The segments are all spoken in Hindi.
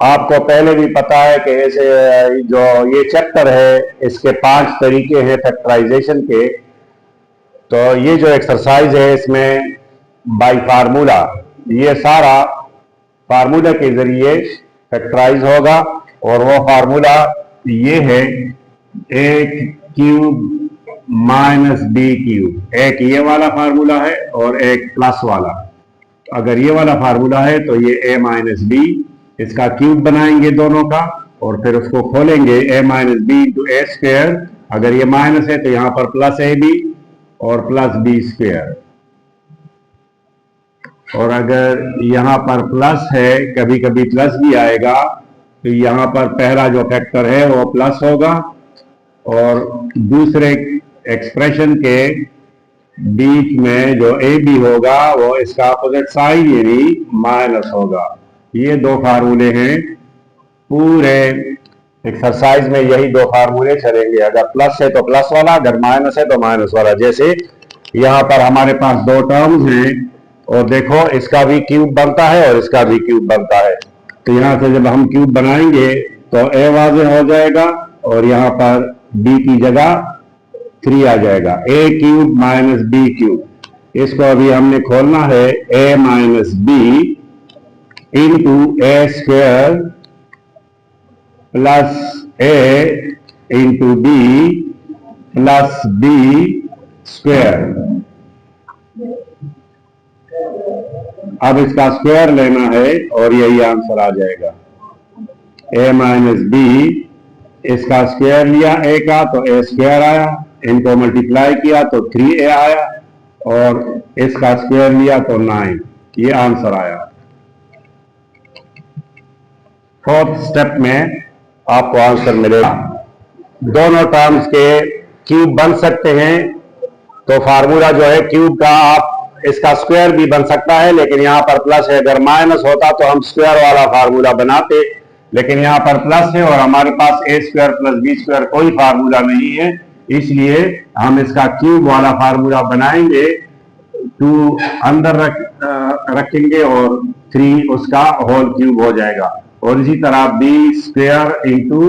आपको पहले भी पता है कि ऐसे जो ये चैप्टर है इसके 5 तरीके हैं फैक्टराइजेशन के। तो ये जो एक्सरसाइज है इसमें बाय फार्मूला, ये सारा फार्मूला के जरिए फैक्टराइज होगा। और वो फार्मूला ये है ए क्यूब माइनस बी क्यूब। एक ये वाला फार्मूला है और एक प्लस वाला। अगर ये वाला फार्मूला है तो ये ए माइनस बी, इसका क्यूब बनाएंगे दोनों का और फिर उसको खोलेंगे ए minus B into a square. अगर ये माइनस है तो यहां पर प्लस ए बी और प्लस बी स्क्वेयर। और अगर यहां पर प्लस है, कभी कभी प्लस भी आएगा, तो यहां पर पहला जो फैक्टर है वो प्लस होगा और दूसरे एक्सप्रेशन के बीच में जो ए बी होगा वो इसका अपोजिट साइन यानी माइनस होगा। ये दो फार्मूले हैं पूरे एक्सरसाइज में, यही दो फार्मूले चलेंगे। अगर प्लस है तो प्लस वाला, अगर माइनस है तो माइनस वाला। जैसे यहां पर हमारे पास दो टर्म्स हैं और देखो इसका भी क्यूब बनता है और इसका भी क्यूब बनता है। तो यहां से जब हम क्यूब बनाएंगे तो ए वाज़ेह हो जाएगा और यहां पर बी की जगह 3 आ जाएगा। A cube minus b cube, इसको अभी हमने खोलना है a minus B into a square plus a into b plus b square. अब इसका स्क्वायर लेना है और यही आंसर आ जाएगा। ए माइनस बी, इसका स्क्वायर लिया ए का तो ए स्क्वायर आया, इनको मल्टीप्लाई किया तो 3a आया और इसका स्क्वायर लिया तो 9, ये आंसर आया। फोर्थ स्टेप में आपको आंसर मिलेगा। दोनों टर्म्स के क्यूब बन सकते हैं, तो फार्मूला जो है क्यूब का, आप इसका स्क्वायर भी बन सकता है, लेकिन यहां पर प्लस है। अगर माइनस होता तो हम स्क्वायर वाला फार्मूला बनाते, लेकिन यहां पर प्लस है और हमारे पास ए स्क्वायर प्लस बी स्क्वायर कोई फार्मूला नहीं है, इसलिए हम इसका क्यूब वाला फार्मूला बनाएंगे। 2 अंदर रखेंगे और 3 उसका होल क्यूब हो जाएगा। और इसी तरह बी स्क्वायर इंटू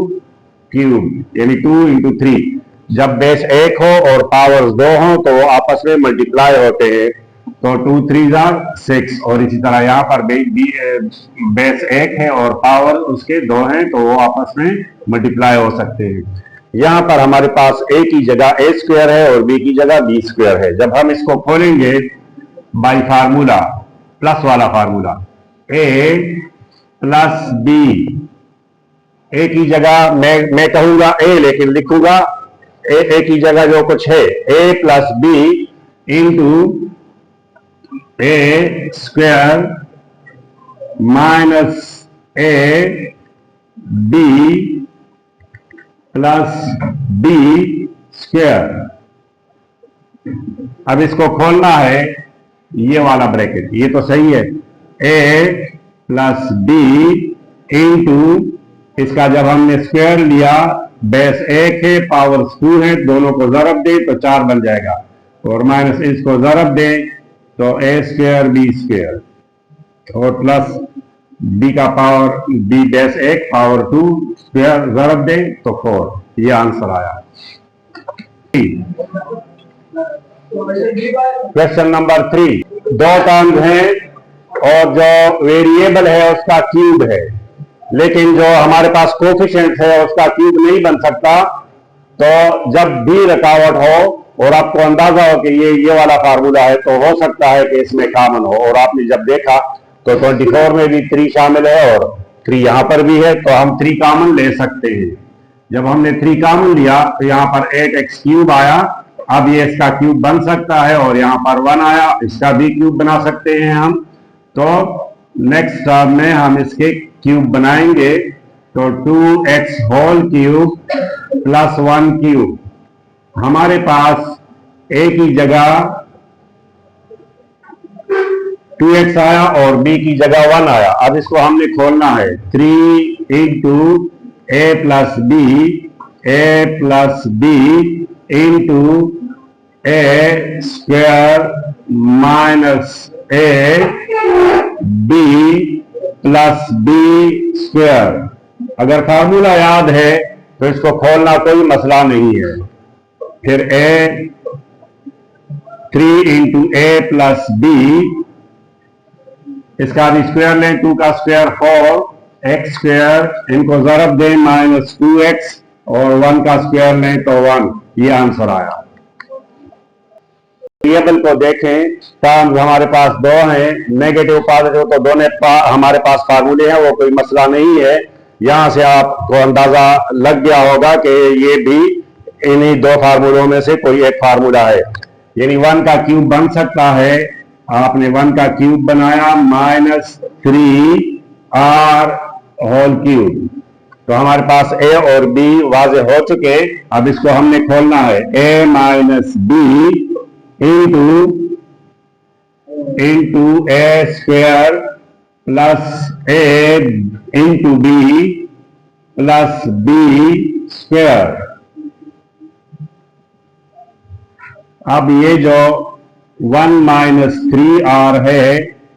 क्यूब यानी 2 इंटू 3। जब बेस 1 हो और पावर्स 2 हो तो वो आपस में मल्टीप्लाई होते हैं, तो 2 3 6। और इसी तरह यहाँ पर बेस 1 है और पावर उसके 2 हैं, तो वो आपस में मल्टीप्लाई हो सकते हैं। यहाँ पर हमारे पास ए की जगह ए स्क्वायर है और बी की जगह बी स्क्वायर है। जब हम इसको खोलेंगे बाई फार्मूला, प्लस वाला फार्मूला, ए प्लस बी, ए की जगह मैं कहूंगा ए, लेकिन लिखूंगा ए की जगह जो कुछ है a plus B into A square minus a B plus B square. अब इसको खोलना है ये वाला ब्रैकेट, ये तो सही है, ए प्लस बी इंटू इसका जब हमने स्क्वायर लिया, बेस 1 है पावर्स 2 है, दोनों को ज़रब दे तो 4 बन जाएगा और माइनस इसको ज़रब दे तो ए स्क्वायर बी स्क्वायर और प्लस बी का power b base 1 power 2 square ज़रब दे तो 4। ये आंसर आया। क्वेश्चन नंबर 3, 2 टर्म्स हैं और जो वेरिएबल है उसका क्यूब है, लेकिन जो हमारे पास कोफिशिएंट है उसका क्यूब नहीं बन सकता। तो जब भी रुकावट हो और आपको अंदाजा हो कि ये वाला फार्मूला है, तो हो सकता है कि इसमें कॉमन हो। और आपने जब देखा तो 24 में भी 3 शामिल है और 3 यहां पर भी है, तो हम 3 कॉमन ले सकते हैं। जब हमने 3 कॉमन लिया तो यहां पर 8x क्यूब आया। अब ये इसका क्यूब बन सकता है और यहां पर 1 आया, इसका भी क्यूब बना सकते हैं हम। तो नेक्स्ट टर्म में हम इसके क्यूब बनाएंगे, तो 2x whole cube plus 1 cube. हमारे पास a की जगह 2x आया और b की जगह 1 आया। अब इसको हमने खोलना है 3 into a plus B into A square minus a B plus B square. अगर फार्मूला याद है तो इसको खोलना कोई मसला नहीं है। फिर ए 3 इंटू ए प्लस बी, इसका भी स्क्वायर लें, 2 का स्क्वायर 4, एक्स स्क्वायर, इनको जरब दें माइनस 2x और 1 का स्क्वायर लें तो 1। ये आंसर आया। वेरिएबल को देखें, टर्म्स हमारे पास दो हैं, नेगेटिव पॉजिटिव, तो दोनों हमारे पास फार्मूले हैं, वो कोई मसला नहीं है। यहां से आपको अंदाजा लग गया होगा कि ये भी इन्हीं दो फार्मूलों में से कोई एक फार्मूला है। यानी 1 का क्यूब बन सकता है, आपने 1 का क्यूब बनाया माइनस 3r होल क्यूब। तो हमारे पास ए और बी वाजे हो चुके। अब इसको हमने खोलना है, a minus B into A square plus a into b plus B square. अब ये जो 1 माइनस 3r है,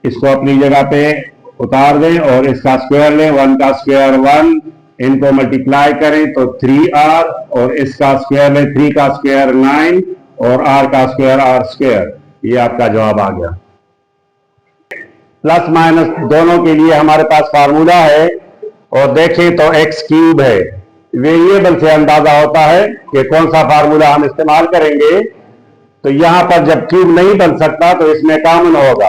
इसको अपनी जगह पे उतार दें और इसका स्क्वायर लें, 1 का स्क्वायर 1, इनको मल्टीप्लाई करें तो 3r, और इसका स्क्वायर लें, 3 का स्क्वायर 9 और r का स्क्वायर r स्क्वायर। ये आपका जवाब आ गया। प्लस माइनस दोनों के लिए हमारे पास फार्मूला है, और देखें तो एक्स क्यूब है। वेरिएबल से अंदाजा होता है कि कौन सा फार्मूला हम इस्तेमाल करेंगे। तो यहां पर जब क्यूब नहीं बन सकता तो इसमें कॉमन होगा,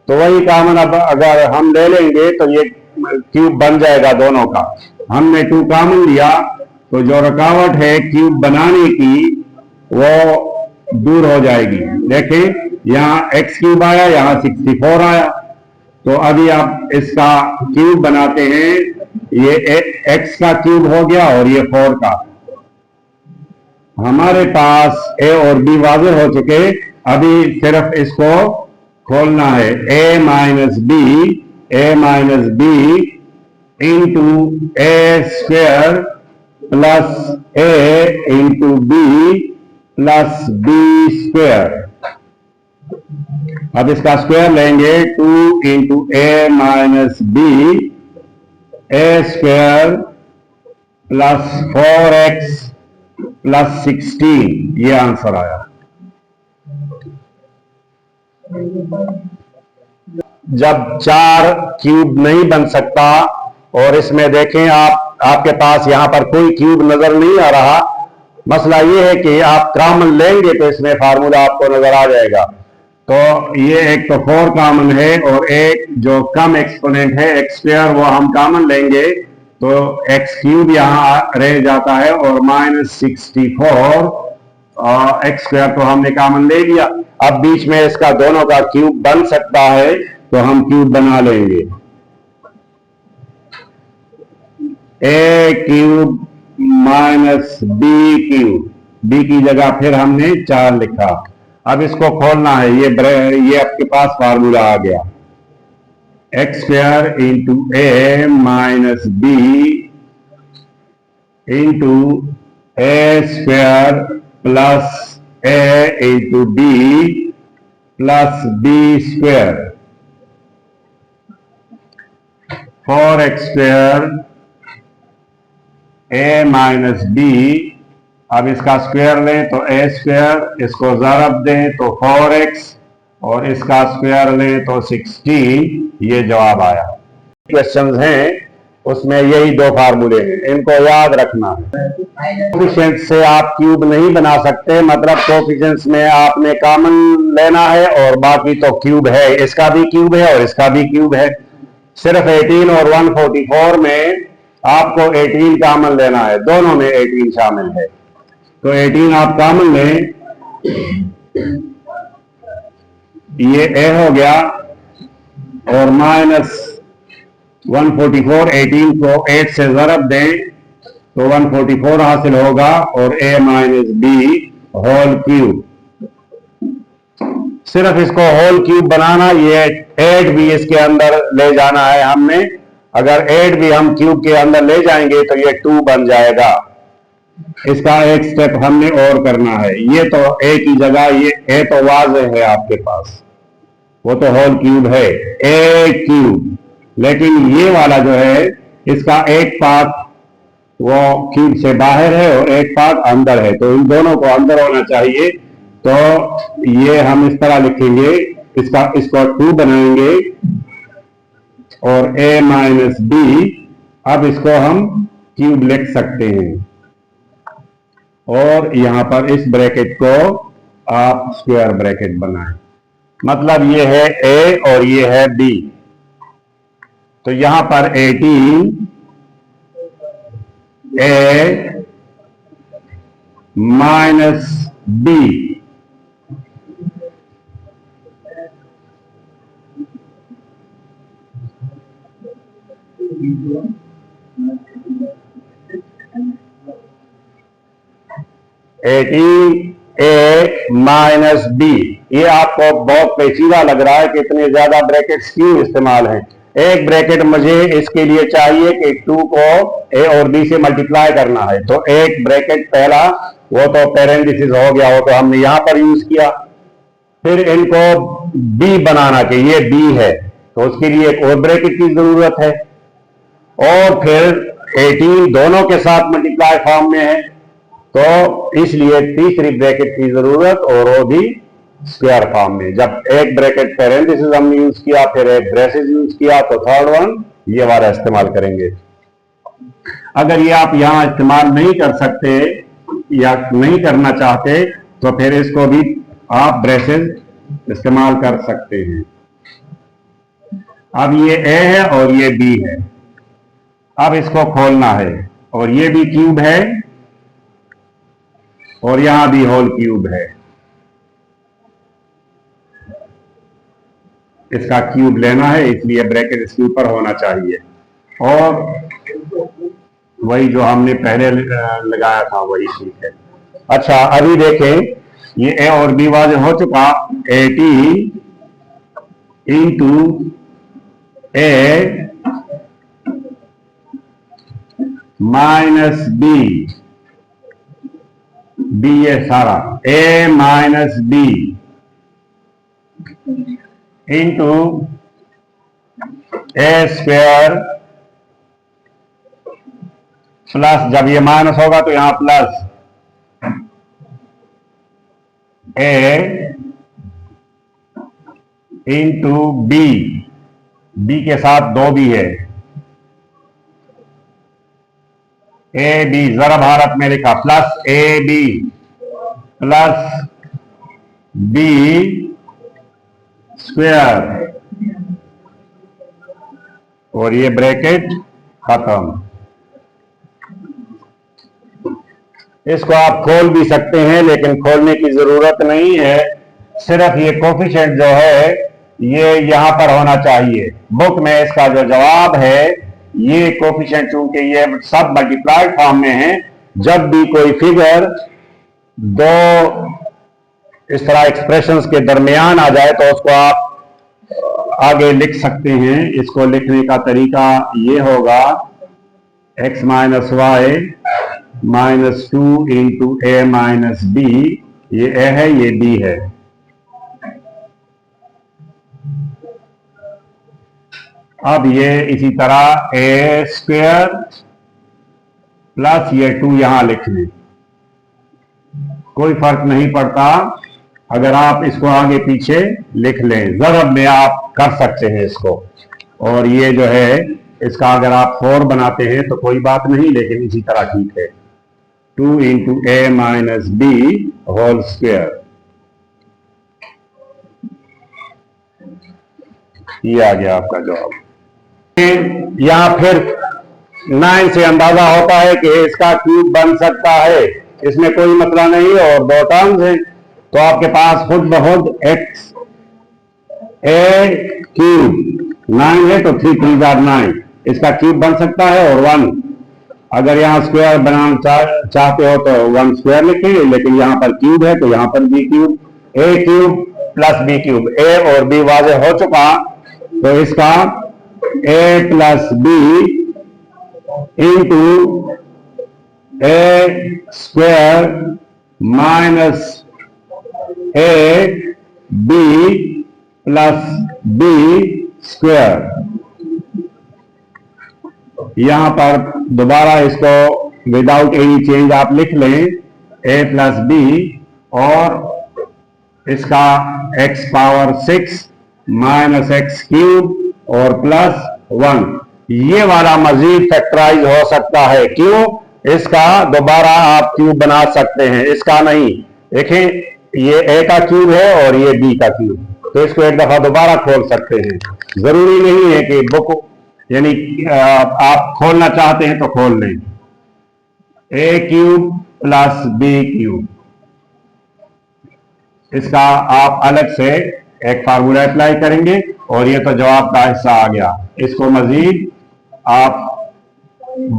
तो वही कॉमन अब अगर हम ले लेंगे तो ये क्यूब बन जाएगा दोनों का। हमने 2 कॉमन लिया तो जो रुकावट है क्यूब बनाने की वो दूर हो जाएगी। देखें, यहाँ एक्स क्यूब आया, यहाँ 64 आया। तो अभी आप इसका क्यूब बनाते हैं, ये एक्स का क्यूब हो गया और ये 4 का। हमारे पास ए और बी वाज़ेह हो चुके। अभी सिर्फ इसको खोलना है, a minus B into A square plus a into b plus B square. अब इसका स्क्वायर लेंगे, 2 into a minus b a square plus 4x plus 16। ये आंसर आया। जब 4 क्यूब नहीं बन सकता, और इसमें देखें आपके पास यहां पर कोई क्यूब नजर नहीं आ रहा, मसला ये है कि आप कॉमन लेंगे तो इसमें फार्मूला आपको नजर आ जाएगा। तो ये एक तो 4 कॉमन है, और एक जो कम एक्सपोनेंट है एक्स स्क्वायर, वो हम कॉमन लेंगे तो एक्स क्यूब यहाँ रह जाता है, और माइनस 64 एक्स स्क्वायर तो हमने कॉमन ले लिया। अब बीच में इसका दोनों का क्यूब बन सकता है तो हम क्यूब बना लेंगे, a cube minus b cube, b की जगह फिर हमने 4 लिखा। अब इसको खोलना है, ये आपके पास फार्मूला आ गया, x square into a minus B into A square plus a into b plus B square, 4x square a minus b. अब इसका स्क्वायर लें तो ए स्क्वायर, इसको ज़रब दें तो 4x, और इसका स्क्वायर लें तो 16। ये जवाब आया। क्वेश्चंस हैं उसमें यही 2 फार्मूले हैं, इनको याद रखना है। कोफिशिएंट से आप क्यूब नहीं बना सकते, मतलब कोफिशिएंट्स में आपने कॉमन लेना है और बाकी तो क्यूब है, इसका भी क्यूब है और इसका भी क्यूब है। सिर्फ 18 और 144 में आपको 18 कॉमन लेना है, दोनों में 18 शामिल है। तो 18 आप कॉमन लें, ये ए हो गया, और माइनस 144, 18 को 8 से ज़रब दें तो 144 हासिल होगा, और ए माइनस बी होल क्यूब। सिर्फ इसको होल क्यूब बनाना, ये 8 भी इसके अंदर ले जाना है हमने। अगर 8 भी हम क्यूब के अंदर ले जाएंगे तो ये 2 बन जाएगा। इसका एक स्टेप हमने और करना है। ये तो ए की जगह, ये ए तो वाज़ेह है आपके पास, वो तो होल क्यूब है, ए क्यूब लेकिन ये वाला जो है इसका एक पार्ट वो क्यूब से बाहर है और एक पार्ट अंदर है, तो इन दोनों को अंदर होना चाहिए। तो ये हम इस तरह लिखेंगे, इसको 2 बनाएंगे और a माइनस बी, अब इसको हम क्यूब लिख सकते हैं और यहां पर इस ब्रैकेट को आप स्क्वायर ब्रैकेट बनाएं। मतलब ये है a और ये है b, तो यहां पर 18 a माइनस b, ए माइनस बी। ये आपको बहुत पेचीदा लग रहा है कि इतने ज्यादा ब्रैकेट्स क्यों इस्तेमाल हैं। एक ब्रैकेट मुझे इसके लिए चाहिए कि 2 को ए और बी से मल्टीप्लाई करना है, तो एक ब्रैकेट पहला वो तो पैरेंथेसिस हो गया, वो तो हमने यहां पर यूज किया। फिर इनको बी बनाना कि ये बी है, तो उसके लिए एक और ब्रैकेट की जरूरत है, और फिर 18 दोनों के साथ मल्टीप्लाई फॉर्म में है, तो इसलिए तीसरी ब्रैकेट की जरूरत, और वो भी स्क्वायर फॉर्म में। जब एक ब्रैकेट पैरेंथेसिस हमने यूज किया, फिर एक ब्रेसेस यूज किया, तो थर्ड वन ये वाला इस्तेमाल करेंगे। अगर ये आप यहां इस्तेमाल नहीं कर सकते या नहीं करना चाहते, तो फिर इसको भी आप ब्रेसेस इस्तेमाल कर सकते हैं। अब ये ए है और ये बी है, अब इसको खोलना है, और ये भी क्यूब है और यहां भी होल क्यूब है। इसका क्यूब लेना है, इसलिए ब्रैकेट इसके ऊपर होना चाहिए, और वही जो हमने पहले लगाया था वही ठीक है। अच्छा, अभी देखें, ये ए और बी वाज़ेह हो चुका। 80 into a minus B, B ये सारा ए माइनस बी इंटू ए स्क्वायर प्लस, जब ये माइनस होगा तो यहां plus a into B, B के साथ 2 भी है, ए बी जरा भारत में लिखा, plus A B plus B square, और ये ब्रैकेट खत्म। इसको आप खोल भी सकते हैं, लेकिन खोलने की जरूरत नहीं है, सिर्फ ये कोफिशिएंट जो है ये यहां पर होना चाहिए। बुक में इसका जो जवाब है, ये कोफिशिएंट चूंकि ये सब मल्टीप्लाइड फॉर्म में है, जब भी कोई फिगर दो इस तरह एक्सप्रेशंस के दरमियान आ जाए तो उसको आप आगे लिख सकते हैं। इसको लिखने का तरीका ये होगा, x minus y minus 2 into a minus b, ये ए है ये बी है, अब ये इसी तरह ए स्क्वायर प्लस ये 2 यहां लिख लें, कोई फर्क नहीं पड़ता अगर आप इसको आगे पीछे लिख लें, ज़रब में आप कर सकते हैं इसको। और ये जो है इसका अगर आप 4 बनाते हैं तो कोई बात नहीं, लेकिन इसी तरह ठीक है, 2 into a minus B whole square, ये आ गया आपका जवाब। यहां फिर 9 से अंदाजा होता है कि इसका क्यूब बन सकता है, इसमें कोई मसला नहीं, और 2 टर्म्स है, तो आपके पास खुद ब खुद एक्स ए क्यूब 9 है, तो 3 3 9, इसका क्यूब बन सकता है, और 1 अगर यहां स्क्वायर बनाना चाहते हो तो 1 स्क्वायर लिखेंगे, लेकिन यहां पर क्यूब है तो यहां पर b cube, a cube plus b cube, a और बी वाज़ेह हो चुका, तो इसका a plus B into A square minus a B plus B square, यहां पर दोबारा इसको विदाउट एनी चेंज आप लिख लें a प्लस बी और इसका x power 6 minus x cube और प्लस 1। ये वाला मजीद फैक्टराइज हो सकता है। क्यों? इसका दोबारा आप क्यूब बना सकते हैं, इसका नहीं। देखें ये a का क्यूब है और ये b का क्यूब, तो इसको एक दफा दोबारा खोल सकते हैं। जरूरी नहीं है कि बुक यानी आप खोलना चाहते हैं तो खोल लें। a cube plus b cube, इसका आप अलग से एक फार्मूला अप्लाई करेंगे और ये तो जवाब का हिस्सा आ गया। इसको मजीद आप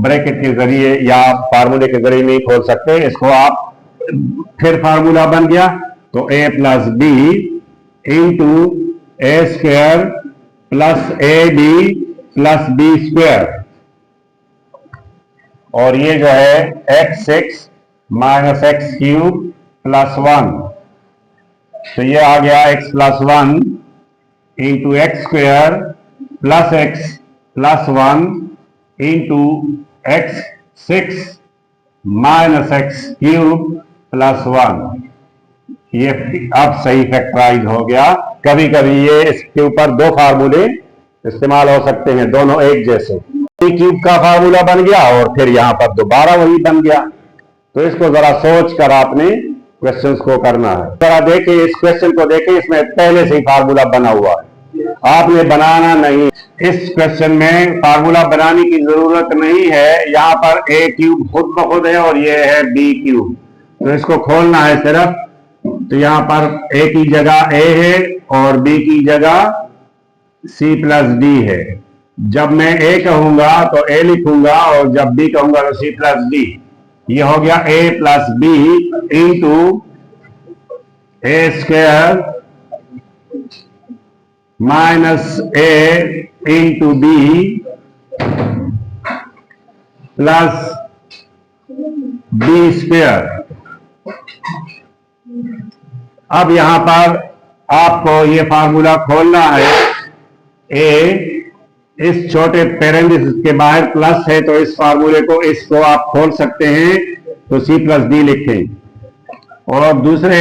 ब्रैकेट के जरिए या फार्मूले के जरिए नहीं खोल सकते। इसको आप फिर फार्मूला बन गया तो a plus B into A square plus A B plus B square, और ये जो है x6 minus x cube plus 1, तो ये आ गया x plus 1 into x square plus x plus 1 into x6 minus x cube plus 1। ये अब सही फैक्टराइज हो गया। कभी कभी ये इसके ऊपर दो फार्मूले इस्तेमाल हो सकते हैं, दोनों एक जैसे। क्यूब का फार्मूला बन गया और फिर यहां पर दोबारा वही बन गया। तो इसको जरा सोच कर आपने क्वेश्चंस को करना है। जरा देखें इस क्वेश्चन को, देखें इसमें पहले से ही फार्मूला बना हुआ है, आपने बनाना नहीं। इस क्वेश्चन में फार्मूला बनाने की जरूरत नहीं है। यहाँ पर a क्यूब खुद ब खुद है और ये है b क्यूब, तो इसको खोलना है सिर्फ। तो यहाँ पर a की जगह a है और b की जगह c प्लस d है। जब मैं a कहूंगा तो a लिखूंगा और जब b कहूंगा तो c प्लस d। ये हो गया a plus b into A square minus a into b plus b square. अब यहां पर आपको ये फार्मूला खोलना है। a इस छोटे पैरेंथेसिस के बाहर प्लस है, तो इस फार्मूले को इसको आप खोल सकते हैं, तो c प्लस डी लिखें और दूसरे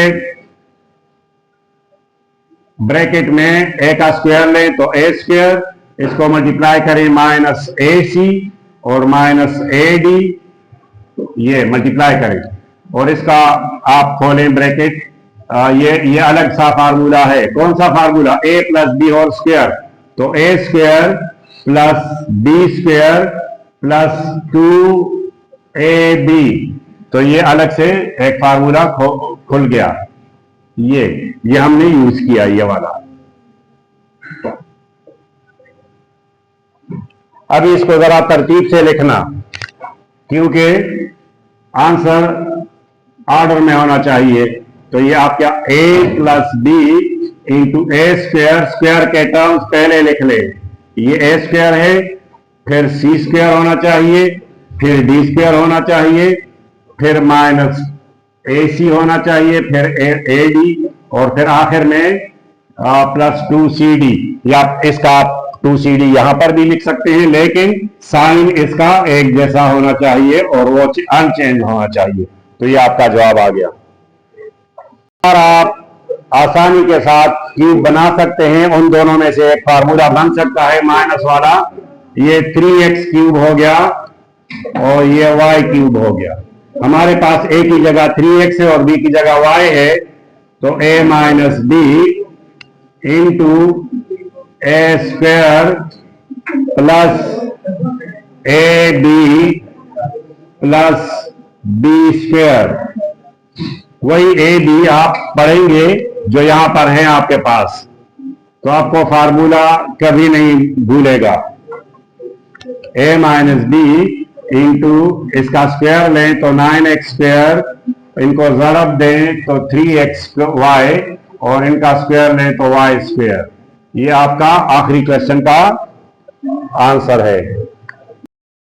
ब्रैकेट में a का स्क्वायर लें तो a स्क्वायर, इसको मल्टीप्लाई करें माइनस ए सी और माइनस ए डी, ये मल्टीप्लाई करें और इसका आप खोलें ब्रैकेट। ये अलग सा फार्मूला है। कौन सा formula? a plus B whole square, तो a square plus B square plus 2ab, तो ये अलग से एक फार्मूला खुल गया। ये हमने यूज किया ये वाला। अभी इसको जरा तरतीब से लिखना, क्योंकि आंसर ऑर्डर में होना चाहिए। तो ये आपका a plus B into A square, square के टर्म्स पहले लिख ले। ये ए स्क्वायर है, फिर सी स्क्वायर होना चाहिए, फिर डी स्क्वायर होना चाहिए, फिर माइनस ए सी होना चाहिए, फिर ए डी और फिर आखिर में प्लस 2cd। या इसका आप 2cd यहां पर भी लिख सकते हैं, लेकिन साइन इसका एक जैसा होना चाहिए और वो अनचेंज होना चाहिए। तो ये आपका जवाब आ गया। और आप आसानी के साथ क्यूब बना सकते हैं। उन दोनों में से एक फार्मूला बन सकता है माइनस वाला। ये 3x क्यूब हो गया और ये y क्यूब हो गया। हमारे पास a की जगह 3x है और b की जगह y है, तो a minus B into A square plus A B plus B square. वही ए बी आप पढ़ेंगे जो यहां पर है आपके पास, तो आपको फार्मूला कभी नहीं भूलेगा। a माइनस बी इंटू इसका स्क्वायर लें तो 9x स्क्वायर, इनको ज़रब दें तो 3xy और इनका स्क्वायर लें तो y स्क्वायर। ये आपका आखिरी क्वेश्चन का आंसर है।